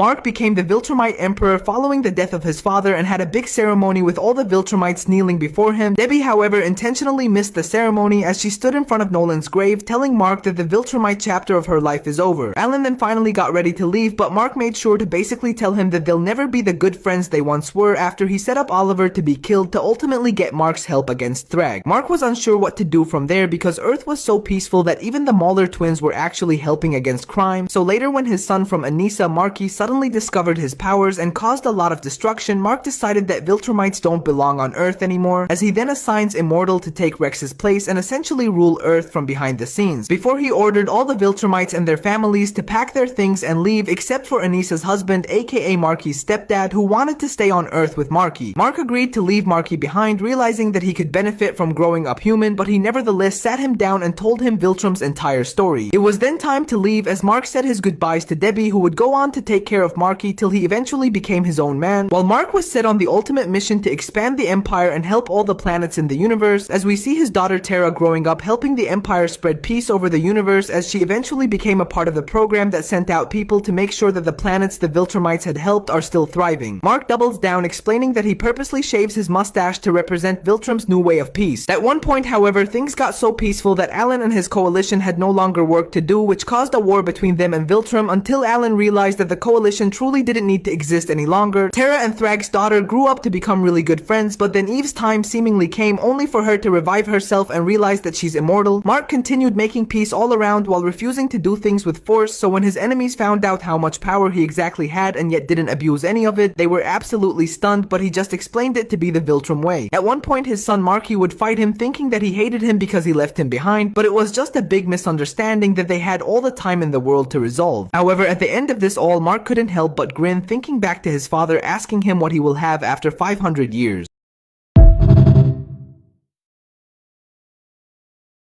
Mark became the Viltrumite Emperor following the death of his father and had a big ceremony with all the Viltrumites kneeling before him. Debbie, however, intentionally missed the ceremony as she stood in front of Nolan's grave, telling Mark that the Viltrumite chapter of her life is over. Alan then finally got ready to leave, but Mark made sure to basically tell him that they'll never be the good friends they once were after he set up Oliver to be killed to ultimately get Mark's help against Thrag. Mark was unsure what to do from there because Earth was so peaceful that even the Mauler twins were actually helping against crime. So later, when his son from Anissa, Marky, suddenly discovered his powers and caused a lot of destruction, Mark decided that Viltrumites don't belong on Earth anymore, as he then assigns Immortal to take Rex's place and essentially rule Earth from behind the scenes, before he ordered all the Viltrumites and their families to pack their things and leave, except for Anissa's husband, aka Marky's stepdad, who wanted to stay on Earth with Marky. Mark agreed to leave Marky behind, realizing that he could benefit from growing up human, but he nevertheless sat him down and told him Viltrum's entire story. It was then time to leave, as Mark said his goodbyes to Debbie, who would go on to take care of Marky till he eventually became his own man, while Mark was set on the ultimate mission to expand the Empire and help all the planets in the universe, as we see his daughter Terra growing up helping the Empire spread peace over the universe, as she eventually became a part of the program that sent out people to make sure that the planets the Viltrumites had helped are still thriving. Mark doubles down, explaining that he purposely shaves his mustache to represent Viltrum's new way of peace. At one point, however, things got so peaceful that Alan and his coalition had no longer work to do, which caused a war between them and Viltrum, until Alan realized that the coalition truly didn't need to exist any longer. Terra and Thrag's daughter grew up to become really good friends, but then Eve's time seemingly came, only for her to revive herself and realize that she's immortal. Mark continued making peace all around while refusing to do things with force, so when his enemies found out how much power he exactly had and yet didn't abuse any of it, they were absolutely stunned, but he just explained it to be the Viltrum way. At one point, his son Marky would fight him, thinking that he hated him because he left him behind, but it was just a big misunderstanding that they had all the time in the world to resolve. However, at the end of this all, Mark couldn't help but grin, thinking back to his father asking him what he will have after 500 years.